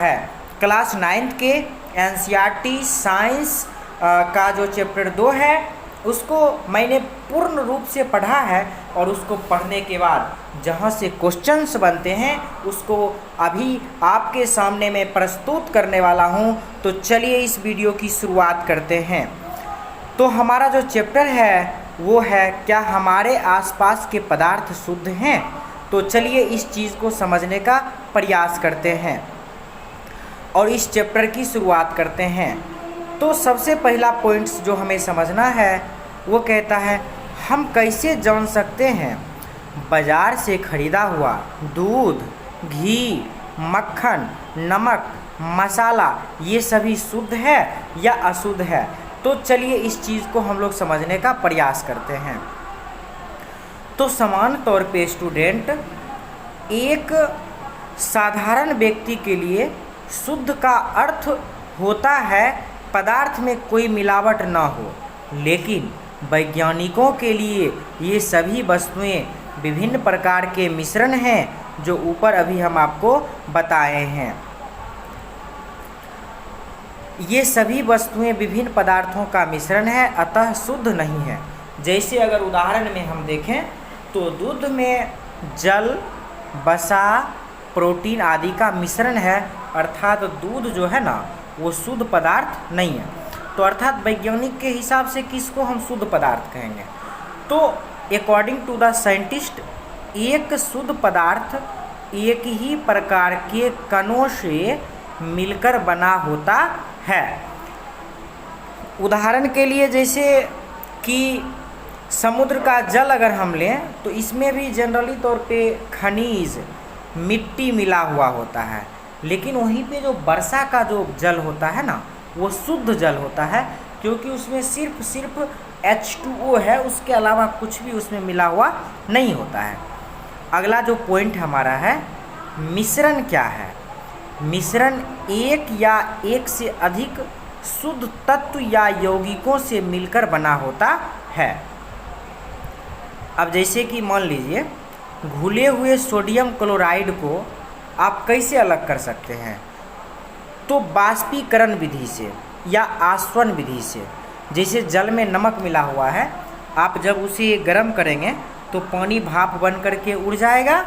है class 9th के NCERT science का जो चैप्टर 2 है उसको मैंने पूर्ण रूप से पढ़ा है और उसको पढ़ने के बाद जहाँ से क्वेश्चंस बनते हैं उसको अभी आपके सामने मैं प्रस्तुत करने वाला हूँ। तो चलिए इस वीडियो की शुरुआत करते हैं। तो हमारा जो चैप्टर है वो है क्या हमारे आसपास के पदार्थ शुद्ध हैं। तो चलिए इस चीज़ को समझने का प्रयास करते हैं और इस चैप्टर की शुरुआत करते हैं। तो सबसे पहला पॉइंट्स जो हमें समझना है वो कहता है हम कैसे जान सकते हैं बाज़ार से ख़रीदा हुआ दूध, घी, मक्खन, नमक, मसाला ये सभी शुद्ध है या अशुद्ध है। तो चलिए इस चीज़ को हम लोग समझने का प्रयास करते हैं। तो सामान्य तौर पे स्टूडेंट एक साधारण व्यक्ति के लिए शुद्ध का अर्थ होता है पदार्थ में कोई मिलावट ना हो, लेकिन वैज्ञानिकों के लिए ये सभी वस्तुएं विभिन्न प्रकार के मिश्रण हैं जो ऊपर अभी हम आपको बताए हैं। ये सभी वस्तुएं विभिन्न पदार्थों का मिश्रण है अतः शुद्ध नहीं है। जैसे अगर उदाहरण में हम देखें तो दूध में जल, वसा, प्रोटीन आदि का मिश्रण है अर्थात दूध जो है ना वो शुद्ध पदार्थ नहीं है। तो अर्थात वैज्ञानिक के हिसाब से किसको हम शुद्ध पदार्थ कहेंगे। तो अकॉर्डिंग टू द साइंटिस्ट एक शुद्ध पदार्थ एक ही प्रकार के कणों से मिलकर बना होता है। उदाहरण के लिए जैसे कि समुद्र का जल अगर हम लें तो इसमें भी जनरली तौर पे खनिज, मिट्टी मिला हुआ होता है, लेकिन वहीं पे जो वर्षा का जो जल होता है ना वो शुद्ध जल होता है क्योंकि उसमें सिर्फ H2O है, उसके अलावा कुछ भी उसमें मिला हुआ नहीं होता है। अगला जो पॉइंट हमारा है मिश्रण क्या है। मिश्रण एक या एक से अधिक शुद्ध तत्व या यौगिकों से मिलकर बना होता है। अब जैसे कि मान लीजिए घुले हुए सोडियम क्लोराइड को आप कैसे अलग कर सकते हैं। तो बाष्पीकरण विधि से या आसवन विधि से। जैसे जल में नमक मिला हुआ है, आप जब उसे गर्म करेंगे तो पानी भाप बन करके उड़ जाएगा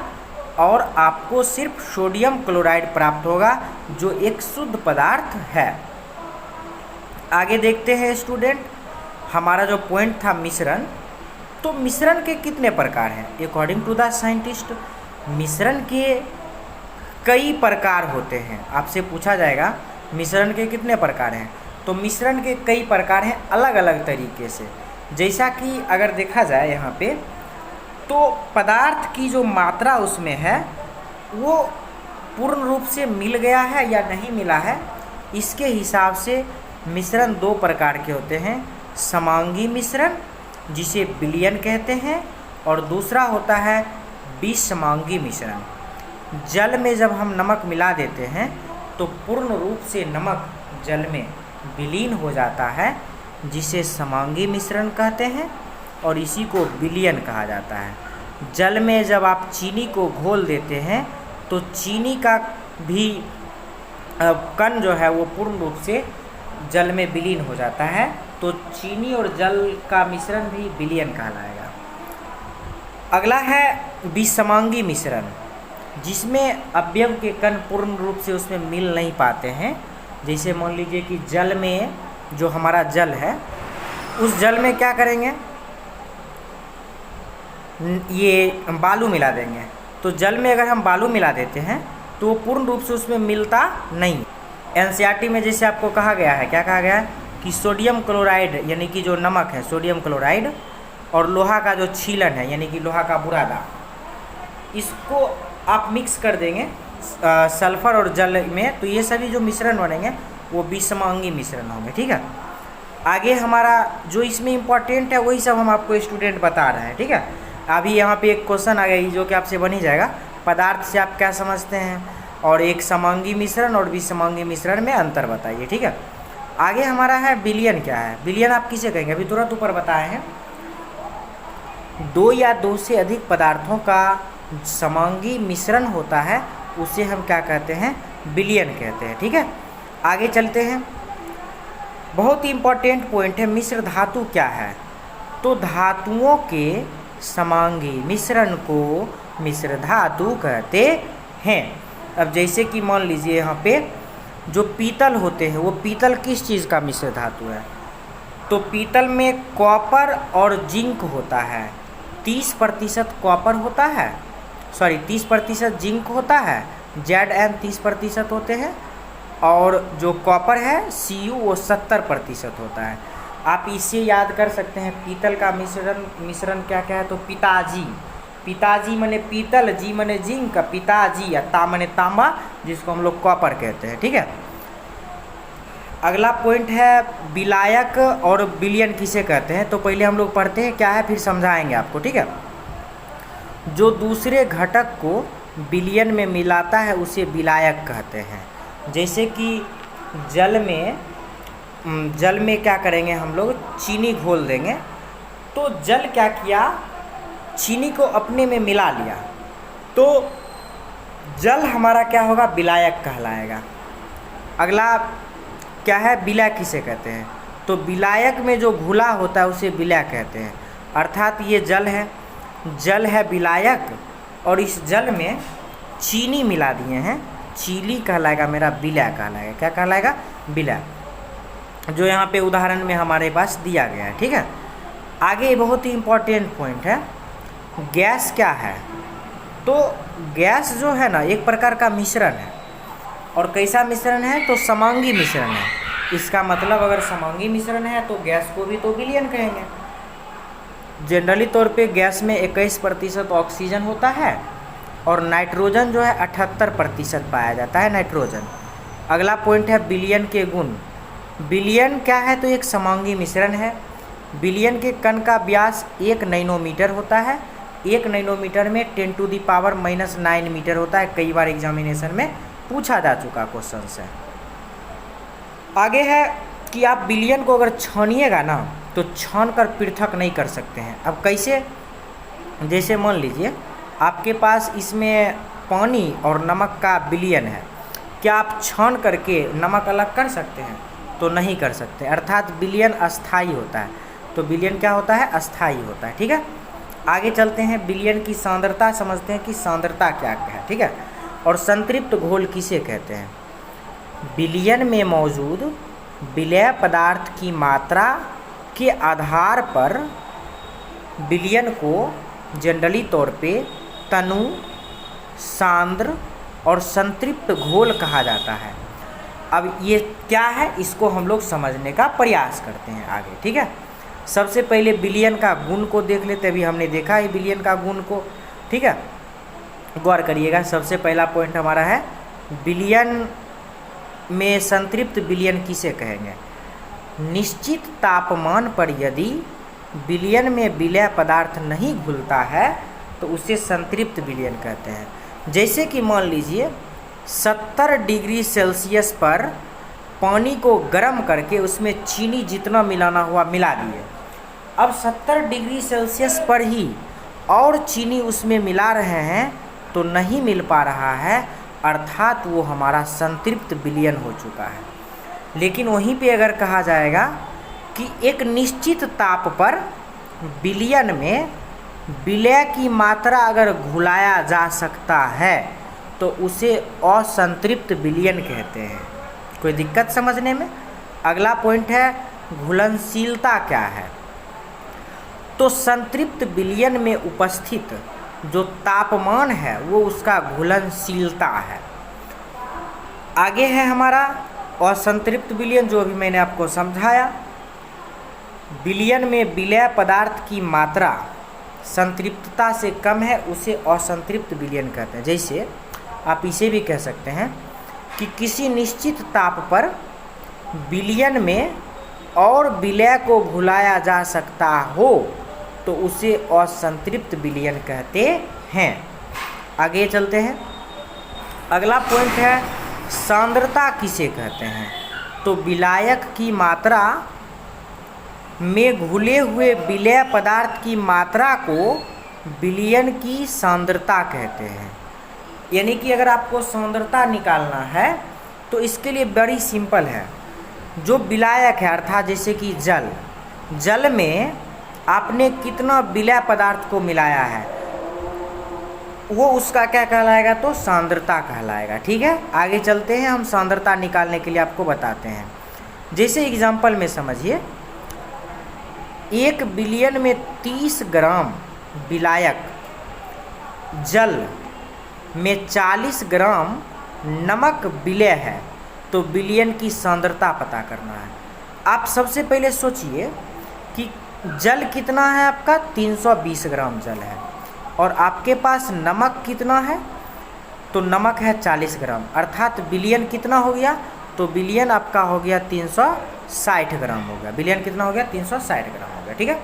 और आपको सिर्फ सोडियम क्लोराइड प्राप्त होगा जो एक शुद्ध पदार्थ है। आगे देखते हैं स्टूडेंट, हमारा जो पॉइंट था मिश्रण। तो मिश्रण के कितने प्रकार हैं। अकॉर्डिंग टू द साइंटिस्ट मिश्रण के कई प्रकार होते हैं। आपसे पूछा जाएगा मिश्रण के कितने प्रकार हैं, तो मिश्रण के कई प्रकार हैं अलग अलग तरीके से। जैसा कि अगर देखा जाए यहाँ पे तो पदार्थ की जो मात्रा उसमें है वो पूर्ण रूप से मिल गया है या नहीं मिला है, इसके हिसाब से मिश्रण दो प्रकार के होते हैं। समांगी मिश्रण जिसे विलयन कहते हैं और दूसरा होता है विसमांगी मिश्रण। जल में जब हम नमक मिला देते हैं तो पूर्ण रूप से नमक जल में विलीन हो जाता है जिसे समांगी मिश्रण कहते हैं और इसी को विलयन कहा जाता है। जल में जब आप चीनी को घोल देते हैं तो चीनी का भी कण जो है वो पूर्ण रूप से जल में विलीन हो जाता है, तो चीनी और जल का मिश्रण भी विलयन कहलाएगा। अगला है विसमांगी मिश्रण जिसमें अवयव के कण पूर्ण रूप से उसमें मिल नहीं पाते हैं। जैसे मान लीजिए कि जल में जो हमारा जल है उस जल में क्या करेंगे, ये बालू मिला देंगे। तो जल में अगर हम बालू मिला देते हैं तो वो पूर्ण रूप से उसमें मिलता नहीं। एनसीईआरटी में जैसे आपको कहा गया है, क्या कहा गया है कि सोडियम क्लोराइड यानी कि जो नमक है सोडियम क्लोराइड और लोहा का जो छीलन है यानी कि लोहा का बुरादा, इसको आप मिक्स कर देंगे सल्फर और जल में, तो ये सभी जो मिश्रण बनेंगे वो विसमांगी मिश्रण होंगे। ठीक है, आगे हमारा जो इसमें इम्पोर्टेंट है वही सब हम आपको स्टूडेंट बता रहे हैं। ठीक है, अभी यहाँ पे एक क्वेश्चन आ गई जो कि आपसे बन ही जाएगा, पदार्थ से आप क्या समझते हैं और एक समांगी मिश्रण और विसमांगी मिश्रण में अंतर बताइए। ठीक है, आगे हमारा है विलयन। क्या है विलयन, आप किसे कहेंगे, अभी तुरंत ऊपर बताए हैं। दो या दो से अधिक पदार्थों का समांगी मिश्रण होता है उसे हम क्या कहते हैं, विलयन कहते हैं। ठीक है, आगे चलते हैं। बहुत ही इम्पोर्टेंट पॉइंट है, मिश्र धातु क्या है? तो धातुओं के समांगी मिश्रण को मिश्र धातु कहते हैं। अब जैसे कि मान लीजिए यहाँ पे जो पीतल होते हैं, वो पीतल किस चीज़ का मिश्र धातु है? तो पीतल में कॉपर और जिंक होता है। 30% कॉपर होता है, सॉरी 30% जिंक होता है, Zn 30% होते हैं, और जो कॉपर है Cu वो 70% होता है। आप इसे याद कर सकते हैं, पीतल का मिश्रण क्या क्या है? तो पिताजी, पिताजी माने पीतल, जी माने जिंक, पिताजी, या ता माने तांबा, जिसको हम लोग कॉपर कहते हैं। ठीक है, अगला पॉइंट है विलायक और विलयन किसे कहते हैं? तो पहले हम लोग पढ़ते हैं क्या है, फिर समझाएंगे आपको। ठीक है, जो दूसरे घटक को विलयन में मिलाता है उसे विलायक कहते हैं। जैसे कि जल में क्या करेंगे हम लोग? चीनी घोल देंगे, तो जल क्या किया? चीनी को अपने में मिला लिया, तो जल हमारा क्या होगा? विलायक कहलाएगा। अगला क्या है? विलय किसे कहते हैं? तो विलायक में जो घुला होता है उसे विलय कहते हैं। अर्थात ये जल है विलायक, और इस जल में चीनी मिला दिए हैं, चीनी कहलाएगा मेरा विलय कहलाएगा। क्या कहलाएगा? विलय, जो यहाँ पे उदाहरण में हमारे पास दिया गया है। ठीक है, आगे बहुत ही इम्पोर्टेंट पॉइंट है, गैस क्या है? तो गैस जो है ना, एक प्रकार का मिश्रण है। और कैसा मिश्रण है? तो समांगी मिश्रण है। इसका मतलब अगर समांगी मिश्रण है तो गैस को भी तो विलयन कहेंगे। जनरली तौर पे गैस में 21% ऑक्सीजन होता है, और नाइट्रोजन जो है 78% पाया जाता है, नाइट्रोजन। अगला पॉइंट है विलयन के गुण। विलयन क्या है? तो एक समांगी मिश्रण है। विलयन के कण का व्यास 1 नैनोमीटर होता है। 1 नैनोमीटर में 10⁻⁻9 मीटर होता है। कई बार एग्जामिनेशन में पूछा जा चुका क्वेश्चन से। आगे है कि आप विलयन को अगर छानिएगा ना, तो छान कर पृथक नहीं कर सकते हैं। अब कैसे? जैसे मान लीजिए आपके पास इसमें पानी और नमक का विलयन है, क्या आप छान करके नमक अलग कर सकते हैं? तो नहीं कर सकते। अर्थात विलयन अस्थाई होता है। तो विलयन क्या होता है? अस्थाई होता है। ठीक है, आगे चलते हैं, विलयन की सांद्रता समझते हैं कि सांद्रता क्या है। ठीक है, और संतृप्त घोल किसे कहते हैं? विलयन में मौजूद विलय पदार्थ की मात्रा के आधार पर विलयन को जनरली तौर पे तनु, सांद्र और संतृप्त घोल कहा जाता है। अब ये क्या है, इसको हम लोग समझने का प्रयास करते हैं आगे। ठीक है, सबसे पहले विलयन का गुण को देख लेते हैं। अभी हमने देखा है विलयन का गुण को। ठीक है, गौर करिएगा। सबसे पहला पॉइंट हमारा है विलयन में संतृप्त विलयन किसे कहेंगे? निश्चित तापमान पर यदि विलयन में विलय पदार्थ नहीं घुलता है तो उसे संतृप्त विलयन कहते हैं। जैसे कि मान लीजिए 70 डिग्री सेल्सियस पर पानी को गर्म करके उसमें चीनी जितना मिलाना हुआ मिला दिए। अब 70 डिग्री सेल्सियस पर ही और चीनी उसमें मिला रहे हैं तो नहीं मिल पा रहा है, अर्थात वो हमारा संतृप्त विलयन हो चुका है। लेकिन वहीं पे अगर कहा जाएगा कि एक निश्चित ताप पर विलयन में विलय की मात्रा अगर घुलाया जा सकता है तो उसे असंतृप्त विलयन कहते हैं। कोई दिक्कत समझने में? अगला पॉइंट है घुलनशीलता क्या है? तो संतृप्त विलयन में उपस्थित जो तापमान है वो उसका घुलनशीलता है। आगे है हमारा असंतृप्त विलयन, जो अभी मैंने आपको समझाया। विलयन में विलय पदार्थ की मात्रा संतृप्तता से कम है उसे असंतृप्त विलयन कहते हैं। जैसे आप इसे भी कह सकते हैं कि किसी निश्चित ताप पर विलयन में और विलय को घुलाया जा सकता हो तो उसे असंतृप्त विलयन कहते हैं। आगे चलते हैं। अगला पॉइंट है सांद्रता किसे कहते हैं? तो विलायक की मात्रा में घुले हुए विलय पदार्थ की मात्रा को विलयन की सांद्रता कहते हैं। यानी कि अगर आपको सांद्रता निकालना है तो इसके लिए बड़ी सिंपल है। जो विलायक है अर्थात जैसे कि जल में आपने कितना विलय पदार्थ को मिलाया है वो उसका क्या कहलाएगा, तो सांद्रता कहलाएगा। ठीक है, आगे चलते हैं, हम सांद्रता निकालने के लिए आपको बताते हैं। जैसे एग्जांपल में समझिए, 1 बिलियन में 30 ग्राम विलायक, जल में 40 ग्राम नमक विलय है, तो बिलियन की सांद्रता पता करना है। आप सबसे पहले सोचिए कि जल कितना है आपका, 320 ग्राम जल है, और आपके पास नमक कितना है, तो नमक है 40 ग्राम, अर्थात बिलियन कितना हो गया, तो बिलियन आपका हो गया 360 ग्राम हो गया। बिलियन कितना हो गया, 360 ग्राम हो गया। ठीक है,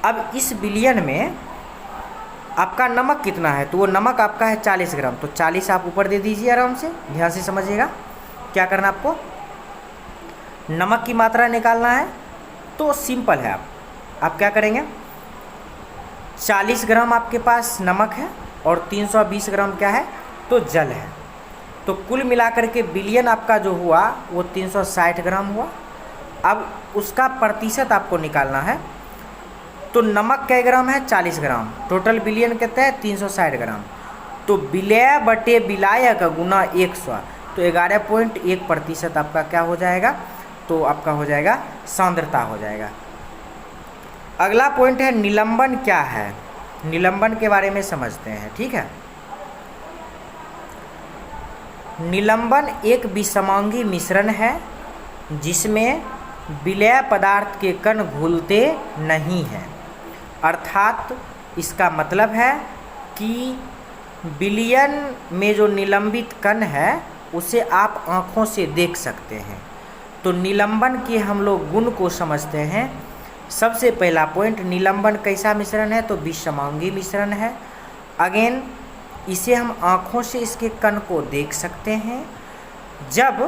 अब इस बिलियन में आपका नमक कितना है, तो वो नमक आपका है 40 ग्राम, तो 40 आप ऊपर दे दीजिए। आराम से ध्यान से समझिएगा क्या करना आपको, नमक की मात्रा निकालना है तो सिंपल है। आप क्या करेंगे, 40 ग्राम आपके पास नमक है और 320 ग्राम क्या है, तो जल है, तो कुल मिलाकर के बिलियन आपका जो हुआ वो 360 ग्राम हुआ। अब उसका प्रतिशत आपको निकालना है, तो नमक कै ग्राम है, 40 ग्राम, टोटल बिलियन कितना है, 360 ग्राम, तो विलय बटे विलायक गुना 100, तो 11.1% आपका क्या हो जाएगा, तो आपका हो जाएगा सांद्रता हो जाएगा। अगला पॉइंट है निलंबन क्या है, निलंबन के बारे में समझते हैं। ठीक है, निलंबन एक विषमांगी मिश्रण है जिसमें विलय पदार्थ के कण घुलते नहीं हैं, अर्थात इसका मतलब है कि विलयन में जो निलंबित कण है उसे आप आँखों से देख सकते हैं। तो निलंबन के हम लोग गुण को समझते हैं। सबसे पहला पॉइंट, निलंबन कैसा मिश्रण है, तो विषमांगी मिश्रण है। अगेन इसे हम आँखों से इसके कण को देख सकते हैं। जब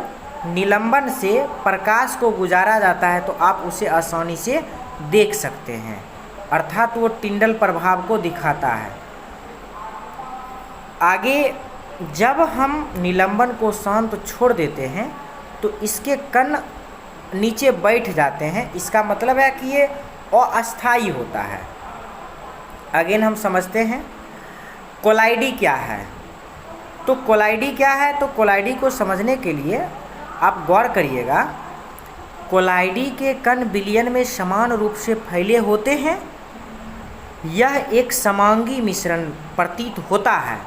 निलंबन से प्रकाश को गुजारा जाता है तो आप उसे आसानी से देख सकते हैं, अर्थात वो टिंडल प्रभाव को दिखाता है। आगे जब हम निलंबन को शांत छोड़ देते हैं तो इसके कण नीचे बैठ जाते हैं, इसका मतलब है कि ये अस्थायी होता है। अगेन हम समझते हैं कोलाइडी क्या है, तो कोलाइडी क्या है, तो कोलाइडी को समझने के लिए आप गौर करिएगा। कोलाइडी के कण विलयन में समान रूप से फैले होते हैं, यह एक समांगी मिश्रण प्रतीत होता है।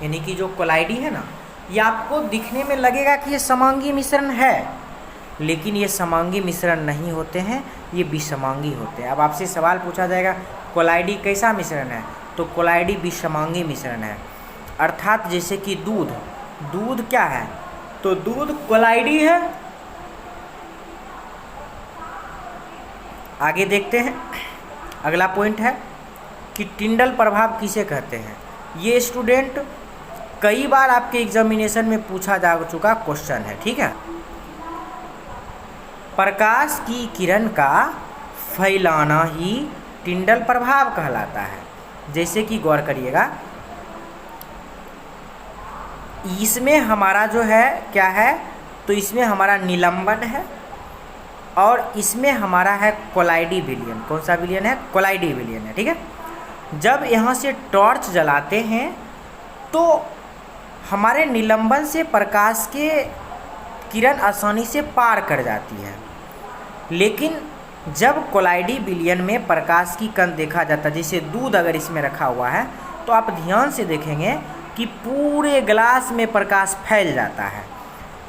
यानी कि जो कोलाइडी है ना, ये आपको दिखने में लगेगा कि ये समांगी मिश्रण है, लेकिन ये समांगी मिश्रण नहीं होते हैं, ये विषमांगी होते हैं। अब आपसे सवाल पूछा जाएगा कोलाइडी कैसा मिश्रण है, तो कोलाइडी विषमांगी मिश्रण है, अर्थात जैसे कि दूध क्या है, तो दूध कोलाइडी है। आगे देखते हैं, अगला पॉइंट है कि टिंडल प्रभाव किसे कहते हैं। ये स्टूडेंट कई बार आपके एग्जामिनेशन में पूछा जा चुका क्वेश्चन है। ठीक है, प्रकाश की किरण का फैलाना ही टिंडल प्रभाव कहलाता है। जैसे कि गौर करिएगा, इसमें हमारा जो है क्या है, तो इसमें हमारा निलंबन है और इसमें हमारा है कोलाइडी विलयन। कौन सा विलयन है, कोलाइडी विलयन है। ठीक है, जब यहाँ से टॉर्च जलाते हैं तो हमारे निलंबन से प्रकाश के किरण आसानी से पार कर जाती है, लेकिन जब कोलाइडी विलयन में प्रकाश की कण देखा जाता है, जैसे दूध अगर इसमें रखा हुआ है तो आप ध्यान से देखेंगे कि पूरे ग्लास में प्रकाश फैल जाता है।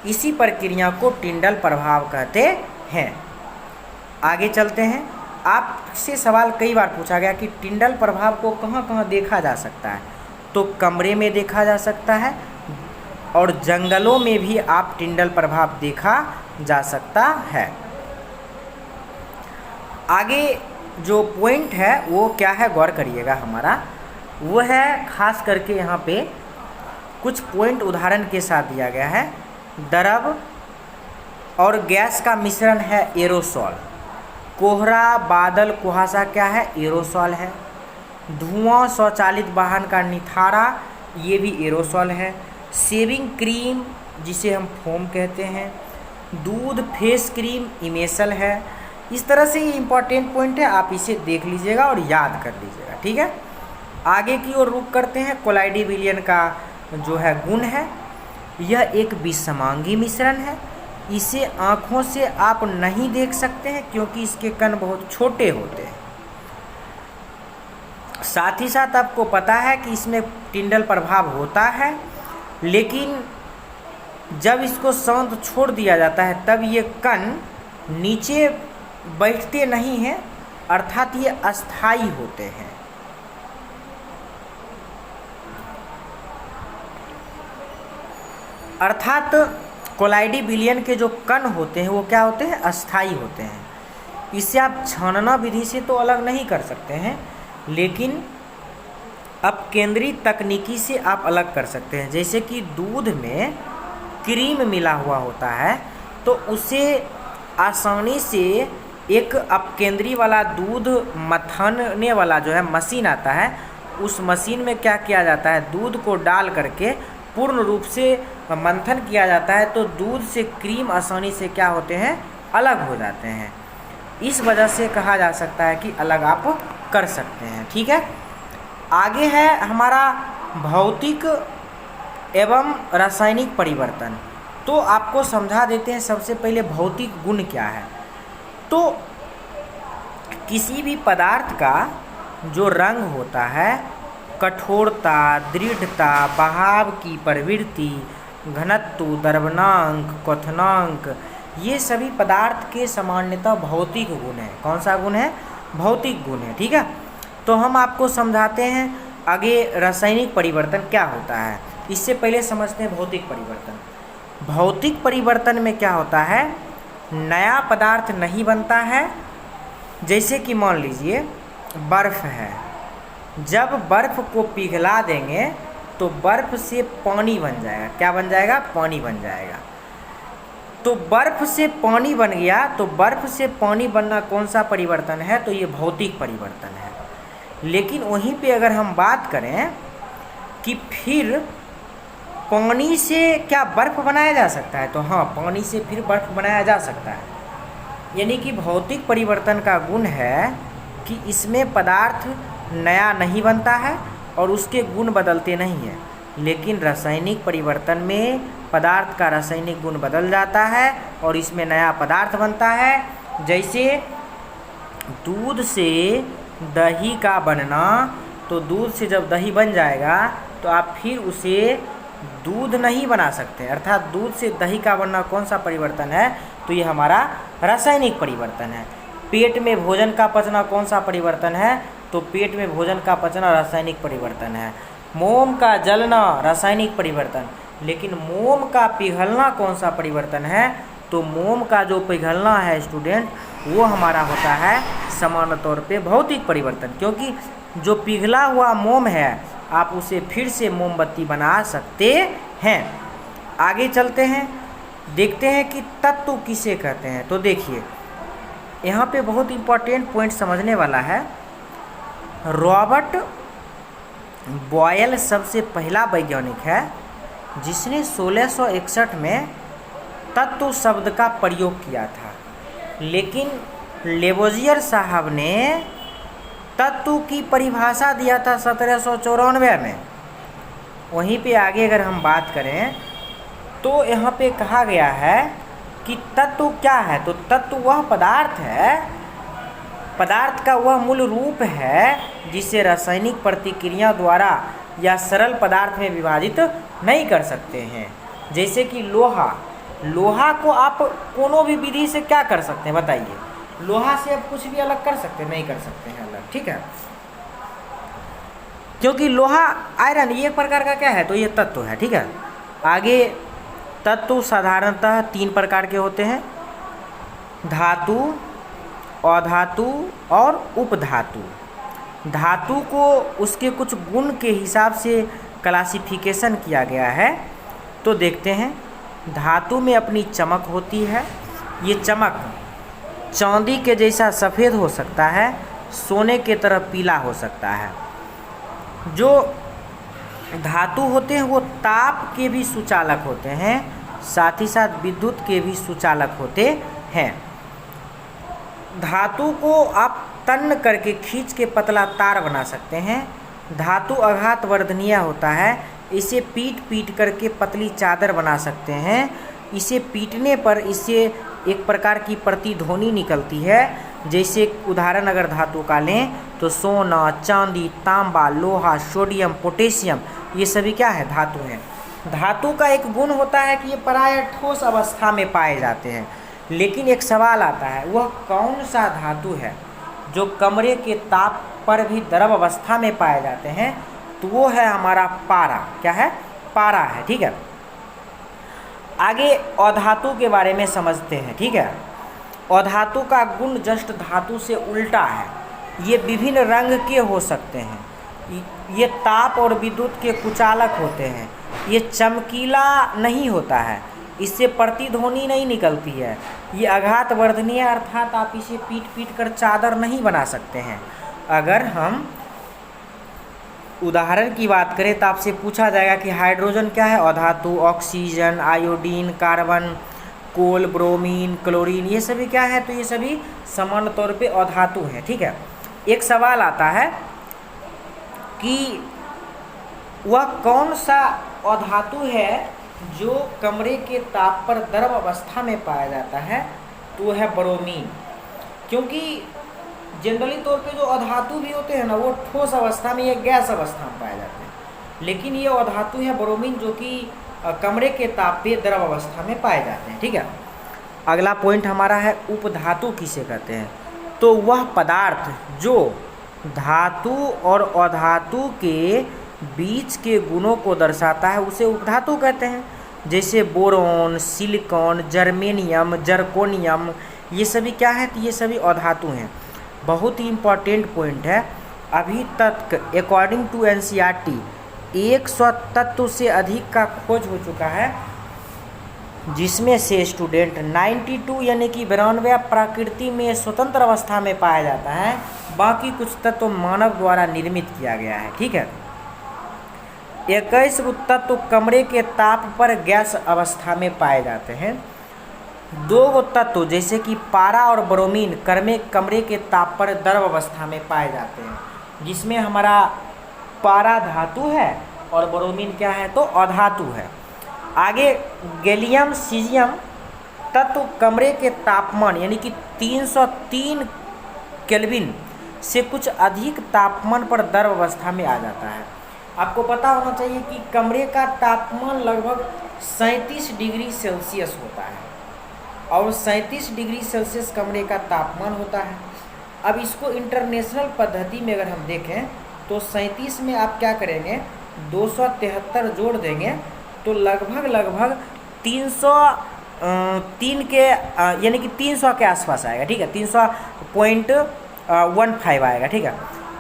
इसी प्रक्रिया को टिंडल प्रभाव कहते हैं। आगे चलते हैं, आपसे सवाल कई बार पूछा गया कि टिंडल प्रभाव को कहाँ कहाँ देखा जा सकता है, तो कमरे में देखा जा सकता है और जंगलों में भी आप टिंडल प्रभाव देखा जा सकता है। आगे जो पॉइंट है वो क्या है, गौर करिएगा, हमारा वो है खास करके यहाँ पे कुछ पॉइंट उदाहरण के साथ दिया गया है। द्रव और गैस का मिश्रण है एरोसॉल। कोहरा, बादल, कुहासा क्या है, एरोसॉल है। धुआं, स्वचालित वाहन का निथारा, ये भी एरोसॉल है। शेविंग क्रीम जिसे हम फोम कहते हैं। दूध फेस क्रीम इमेसल है। इस तरह से ये इम्पॉर्टेंट पॉइंट है, आप इसे देख लीजिएगा और याद कर लीजिएगा, ठीक है। आगे की ओर रुख करते हैं। कोलाइडी विलियन का जो है गुण है, यह एक विषमांगी मिश्रण है। इसे आँखों से आप नहीं देख सकते हैं क्योंकि इसके कण बहुत छोटे होते हैं। साथ ही साथ आपको पता है कि इसमें टिंडल प्रभाव होता है, लेकिन जब इसको शांत छोड़ दिया जाता है तब ये कण नीचे बैठते नहीं हैं, अर्थात ये अस्थायी होते हैं। अर्थात कोलाइडी विलियन के जो कण होते हैं वो क्या होते हैं, अस्थायी होते हैं। इसे आप छानना विधि से तो अलग नहीं कर सकते हैं, लेकिन अब केंद्रीय तकनीकी से आप अलग कर सकते हैं। जैसे कि दूध में क्रीम मिला हुआ होता है तो उसे आसानी से एक अपकेंद्री वाला दूध मथाने वाला जो है मशीन आता है, उस मशीन में क्या किया जाता है, दूध को डाल करके पूर्ण रूप से मंथन किया जाता है, तो दूध से क्रीम आसानी से क्या होते हैं, अलग हो जाते हैं। इस वजह से कहा जा सकता है कि अलग आप कर सकते हैं, ठीक है। आगे है हमारा भौतिक एवं रासायनिक परिवर्तन। तो आपको समझा देते हैं सबसे पहले भौतिक गुण क्या है। तो किसी भी पदार्थ का जो रंग होता है, कठोरता, दृढ़ता, बहाव की प्रवृत्ति, घनत्व, द्रवणांक, क्वथनांक, ये सभी पदार्थ के सामान्यतः भौतिक गुण है। कौन सा गुण है, भौतिक गुण है, ठीक है। तो हम आपको समझाते हैं आगे रासायनिक परिवर्तन क्या होता है। इससे पहले समझते हैं भौतिक परिवर्तन। भौतिक परिवर्तन में क्या होता है, नया पदार्थ नहीं बनता है। जैसे कि मान लीजिए बर्फ़ है, जब बर्फ़ को पिघला देंगे तो बर्फ़ से पानी बन जाएगा। क्या बन जाएगा, पानी बन जाएगा। तो बर्फ़ से पानी बन गया, तो बर्फ़ से पानी बनना कौन सा परिवर्तन है, तो ये भौतिक परिवर्तन है। लेकिन वहीं पे अगर हम बात करें कि फिर पानी से क्या बर्फ़ बनाया जा सकता है, तो हाँ, पानी से फिर बर्फ़ बनाया जा सकता है। यानी कि भौतिक परिवर्तन का गुण है कि इसमें पदार्थ नया नहीं बनता है और उसके गुण बदलते नहीं हैं। लेकिन रासायनिक परिवर्तन में पदार्थ का रासायनिक गुण बदल जाता है और इसमें नया पदार्थ बनता है। जैसे दूध से दही का बनना, तो दूध से जब दही बन जाएगा तो आप फिर उसे दूध नहीं बना सकते। अर्थात दूध से दही का बनना कौन सा परिवर्तन है, तो ये हमारा रासायनिक परिवर्तन है। पेट में भोजन का पचना कौन सा परिवर्तन है, तो पेट में भोजन का पचना रासायनिक परिवर्तन है। मोम का जलना रासायनिक परिवर्तन। लेकिन मोम का पिघलना कौन सा परिवर्तन है, तो मोम का जो पिघलना है स्टूडेंट, वो हमारा होता है सामान्य तौर पे भौतिक परिवर्तन। क्योंकि जो पिघला हुआ मोम है आप उसे फिर से मोमबत्ती बना सकते हैं। आगे चलते हैं, देखते हैं कि तत्व किसे कहते हैं। तो देखिए यहाँ पे बहुत इम्पोर्टेंट पॉइंट समझने वाला है। रॉबर्ट बॉयल सबसे पहला वैज्ञानिक है जिसने 1661 में तत्व शब्द का प्रयोग किया था। लेकिन लेवोजियर साहब ने तत्व की परिभाषा दिया था 1794 में। वहीं पे आगे अगर हम बात करें तो यहाँ पे कहा गया है कि तत्व क्या है, तो तत्व वह पदार्थ है, पदार्थ का वह मूल रूप है जिसे रासायनिक प्रतिक्रिया द्वारा या सरल पदार्थ में विभाजित नहीं कर सकते हैं। जैसे कि लोहा, लोहा को आप कोनो भी विधि से क्या कर सकते हैं बताइए, लोहा से आप कुछ भी अलग कर सकते हैं, नहीं कर सकते हैं अलग, ठीक है। क्योंकि लोहा, आयरन, ये एक प्रकार का क्या है, तो ये तत्व है, ठीक है। आगे तत्व साधारणतः 3 प्रकार के होते हैं, धातु, अधातु और उपधातु। धातु को उसके कुछ गुण के हिसाब से क्लासिफिकेशन किया गया है। तो देखते हैं, धातु में अपनी चमक होती है। ये चमक चांदी के जैसा सफ़ेद हो सकता है, सोने के तरह पीला हो सकता है। जो धातु होते हैं वो ताप के भी सुचालक होते हैं, साथ ही साथ विद्युत के भी सुचालक होते हैं। धातु को आप तन्न करके खींच के पतला तार बना सकते हैं। धातु आघात वर्धनीय होता है, इसे पीट करके पतली चादर बना सकते हैं। इसे पीटने पर इससे एक प्रकार की प्रतिध्वनि निकलती है। जैसे उदाहरण अगर धातु का लें तो सोना, चांदी, तांबा, लोहा, सोडियम, पोटेशियम, ये सभी क्या है? धातु हैं। धातु का एक गुण होता है कि ये प्रायः ठोस अवस्था में पाए जाते हैं। लेकिन एक सवाल आता है, वह कौन सा धातु है जो कमरे के ताप पर भी द्रव अवस्था में पाए जाते हैं? तो वो है हमारा पारा। क्या है? पारा है। ठीक है, आगे अधातु के बारे में समझते हैं। ठीक है, अधातु का गुण जस्ट धातु से उल्टा है। ये विभिन्न रंग के हो सकते हैं, ये ताप और विद्युत के कुचालक होते हैं। ये चमकीला नहीं होता है, इससे प्रतिध्वनि नहीं निकलती है। ये आघात वर्धनीय अर्थात आप इसे पीट कर चादर नहीं बना सकते हैं। अगर हम उदाहरण की बात करें तो आपसे पूछा जाएगा कि हाइड्रोजन क्या है? अधातु। ऑक्सीजन, आयोडीन, कार्बन, कोल, ब्रोमीन, क्लोरीन, ये सभी क्या है? तो ये सभी सामान्य तौर पे अधातु हैं। ठीक है, एक सवाल आता है कि वह कौन सा अधातु है जो कमरे के ताप पर द्रव अवस्था में पाया जाता है? तो है ब्रोमीन। क्योंकि जनरली तौर पे जो अधातु भी होते हैं ना, वो ठोस अवस्था में या गैस अवस्था में पाए जाते हैं। लेकिन ये अधातु है ब्रोमीन जो कि कमरे के ताप पे द्रव अवस्था में पाए जाते हैं। ठीक है, अगला पॉइंट हमारा है उपधातु किसे कहते हैं? तो वह पदार्थ जो धातु और अधातु के बीच के गुणों को दर्शाता है उसे उपधातु कहते हैं। जैसे बोरोन, सिलिकॉन, जर्मेनियम, जर्कोनियम, ये सभी क्या है? तो ये सभी अधातु हैं। बहुत ही इम्पॉर्टेंट पॉइंट है। अभी तक अकॉर्डिंग टू एनसीईआरटी 100 तत्व से अधिक का खोज हो चुका है, जिसमें से स्टूडेंट 92 यानी कि 92 प्रकृति में स्वतंत्र अवस्था में पाया जाता है। बाकी कुछ तत्व मानव द्वारा निर्मित किया गया है। ठीक है, 21 तत्व कमरे के ताप पर गैस अवस्था में पाए जाते हैं। 2 तत्व जैसे कि पारा और ब्रोमीन कमरे के ताप पर द्रव अवस्था में पाए जाते हैं, जिसमें हमारा पारा धातु है और ब्रोमीन क्या है? तो अधातु है। आगे गैलियम, सीजियम तत्व कमरे के तापमान यानी कि 303 केल्विन से कुछ अधिक तापमान पर द्रव अवस्था में आ जाता है। आपको पता होना चाहिए कि कमरे का तापमान लगभग 37 डिग्री सेल्सियस होता है और 37 डिग्री सेल्सियस कमरे का तापमान होता है। अब इसको इंटरनेशनल पद्धति में अगर हम देखें तो 37 में आप क्या करेंगे? 273 जोड़ देंगे तो लगभग 303 के यानी कि 300 के आसपास आएगा। ठीक है, 300.15 आएगा। ठीक है,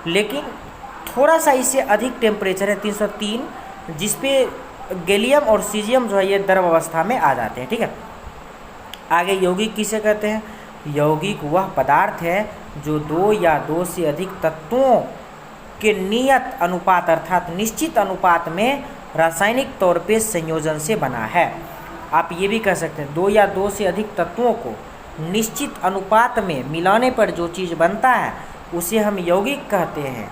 लेकिन थोड़ा सा इससे अधिक टेम्परेचर है 303, जिसपे गैलियम और सीजियम जो है ये द्रव अवस्था में आ जाते हैं। ठीक है, आगे यौगिक किसे कहते हैं? यौगिक वह पदार्थ है जो 2 या 2 से अधिक तत्वों के नियत अनुपात अर्थात निश्चित अनुपात में रासायनिक तौर पे संयोजन से बना है। आप ये भी कह सकते हैं 2 या 2 से अधिक तत्वों को निश्चित अनुपात में मिलाने पर जो चीज़ बनता है उसे हम यौगिक कहते हैं।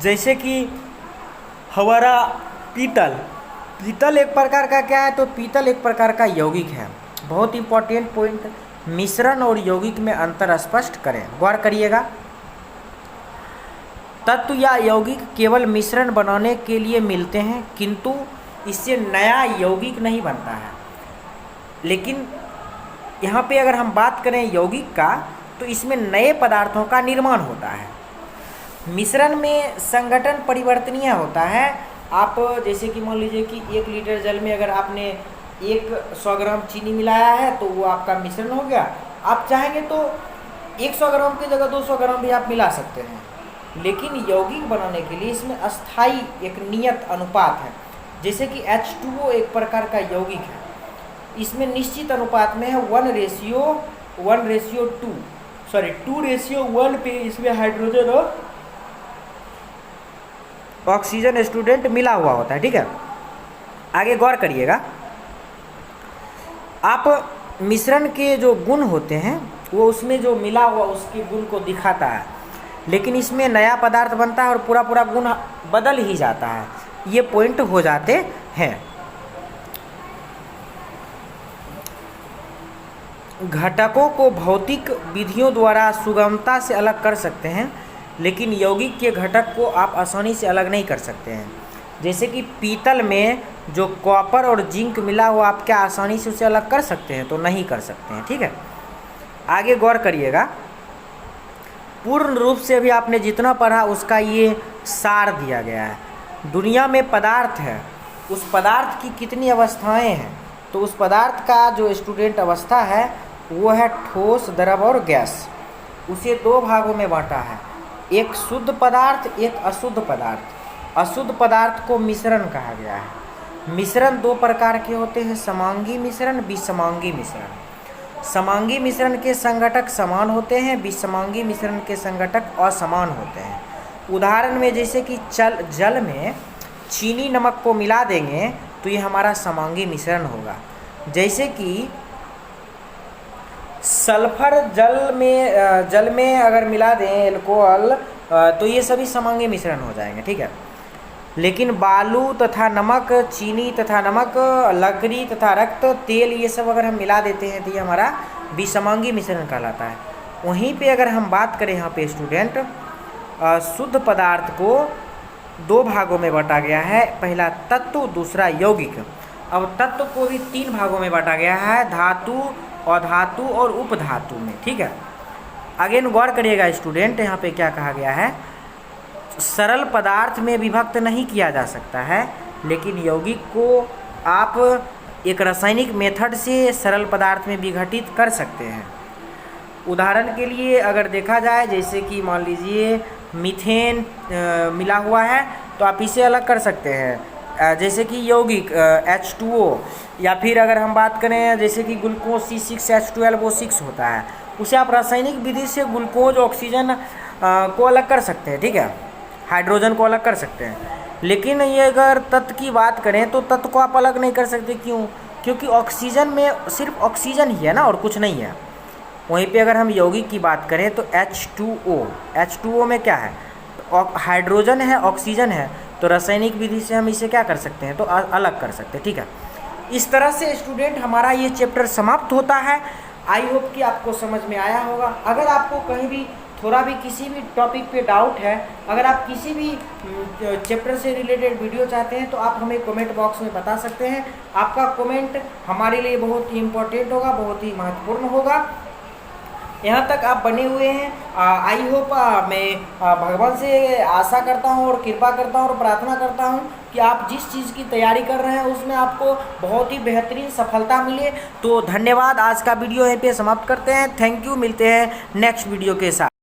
जैसे कि हमारा पीतल एक प्रकार का क्या है? तो पीतल एक प्रकार का यौगिक है। बहुत इंपॉर्टेंट पॉइंट, मिश्रण और यौगिक में अंतर स्पष्ट करें, गौर करिएगा। तत्व या यौगिक केवल मिश्रण बनाने के लिए मिलते हैं, किंतु इससे नया यौगिक नहीं बनता है। लेकिन यहाँ पे अगर हम बात करें यौगिक का तो इसमें नए पदार्थों का निर्माण होता है। मिश्रण में संगठन परिवर्तनीय होता है। आप जैसे कि मान लीजिए कि 1 लीटर जल में अगर आपने 100 ग्राम चीनी मिलाया है तो वो आपका मिश्रण हो गया। आप चाहेंगे तो 100 ग्राम की जगह 200 ग्राम भी आप मिला सकते हैं। लेकिन यौगिक बनाने के लिए इसमें अस्थाई एक नियत अनुपात है। जैसे कि H2O एक प्रकार का यौगिक है, इसमें निश्चित अनुपात में है 2:1 पे इसमें हाइड्रोजन और ऑक्सीजन स्टूडेंट मिला हुआ होता है, ठीक है। आगे गौर करिएगा, आप मिश्रण के जो गुण होते हैं वो उसमें जो मिला हुआ उसके गुण को दिखाता है, लेकिन इसमें नया पदार्थ बनता है और पूरा पूरा गुण बदल ही जाता है, ये पॉइंट हो जाते हैं। घटकों को भौतिक विधियों द्वारा सुगमता से अलग कर सकते हैं, लेकिन यौगिक के घटक को आप आसानी से अलग नहीं कर सकते हैं। जैसे कि पीतल में जो कॉपर और जिंक मिला हुआ, आप क्या आसानी से उसे अलग कर सकते हैं? तो नहीं कर सकते हैं, ठीक है। आगे गौर करिएगा, पूर्ण रूप से अभी आपने जितना पढ़ा उसका ये सार दिया गया है। दुनिया में पदार्थ है, उस पदार्थ की कितनी अवस्थाएं हैं? तो उस पदार्थ का जो स्टूडेंट अवस्था है वो है ठोस, द्रव और गैस। उसे दो भागों में बांटा है, एक शुद्ध पदार्थ, एक अशुद्ध पदार्थ। अशुद्ध पदार्थ को मिश्रण कहा गया है। मिश्रण दो प्रकार के होते हैं, समांगी मिश्रण, विषमांगी मिश्रण। समांगी मिश्रण के संघटक समान होते हैं, विषमांगी मिश्रण के संघटक असमान होते हैं। उदाहरण में जैसे कि जल में चीनी नमक को मिला देंगे तो ये हमारा समांगी मिश्रण होगा। जैसे कि सल्फर जल में अगर मिला दें एल्कोहल तो ये सभी समांगी मिश्रण हो जाएंगे, ठीक है। लेकिन बालू तथा नमक, चीनी तथा नमक, लकड़ी तथा रक्त, तेल, ये सब अगर हम मिला देते हैं तो ये हमारा विषमांगी मिश्रण कहलाता है। वहीं पे अगर हम बात करें यहाँ पे स्टूडेंट, शुद्ध पदार्थ को दो भागों में बांटा गया है, पहला तत्व, दूसरा यौगिक। अब तत्व को भी तीन भागों में बांटा गया है, धातु, अधातु और उपधातु में, ठीक है। अगेन गौर करिएगा स्टूडेंट, यहाँ पे क्या कहा गया है, सरल पदार्थ में विभक्त नहीं किया जा सकता है, लेकिन यौगिक को आप एक रासायनिक मेथड से सरल पदार्थ में विघटित कर सकते हैं। उदाहरण के लिए अगर देखा जाए, जैसे कि मान लीजिए मीथेन मिला हुआ है तो आप इसे अलग कर सकते हैं, जैसे कि यौगिक H2O, या फिर अगर हम बात करें जैसे कि ग्लूकोज C6H12O6 होता है, उसे आप रासायनिक विधि से ग्लूकोज, ऑक्सीजन को अलग कर सकते हैं, ठीक है, हाइड्रोजन को अलग कर सकते हैं। लेकिन ये अगर तत्व की बात करें तो तत्व को आप अलग नहीं कर सकते, क्यों? क्योंकि ऑक्सीजन में सिर्फ ऑक्सीजन ही है ना, और कुछ नहीं है। वहीं पे अगर हम यौगिक की बात करें तो H2O में क्या है, हाइड्रोजन है, ऑक्सीजन है, तो रासायनिक विधि से हम इसे क्या कर सकते हैं, तो अलग कर सकते हैं, ठीक है। इस तरह से स्टूडेंट हमारा ये चैप्टर समाप्त होता है। आई होप कि आपको समझ में आया होगा। अगर आपको कहीं भी थोड़ा भी किसी भी टॉपिक पे डाउट है, अगर आप किसी भी चैप्टर से रिलेटेड वीडियो चाहते हैं तो आप हमें कमेंट बॉक्स में बता सकते हैं। आपका कमेंट हमारे लिए बहुत ही इम्पोर्टेंट होगा, बहुत ही महत्वपूर्ण होगा। यहाँ तक आप बने हुए हैं, आई होप मैं भगवान से आशा करता हूँ और कृपा करता हूँ और प्रार्थना करता हूँ कि आप जिस चीज़ की तैयारी कर रहे हैं उसमें आपको बहुत ही बेहतरीन सफलता मिले। तो धन्यवाद, आज का वीडियो यहीं पे समाप्त करते हैं। थैंक यू, मिलते हैं नेक्स्ट वीडियो के साथ।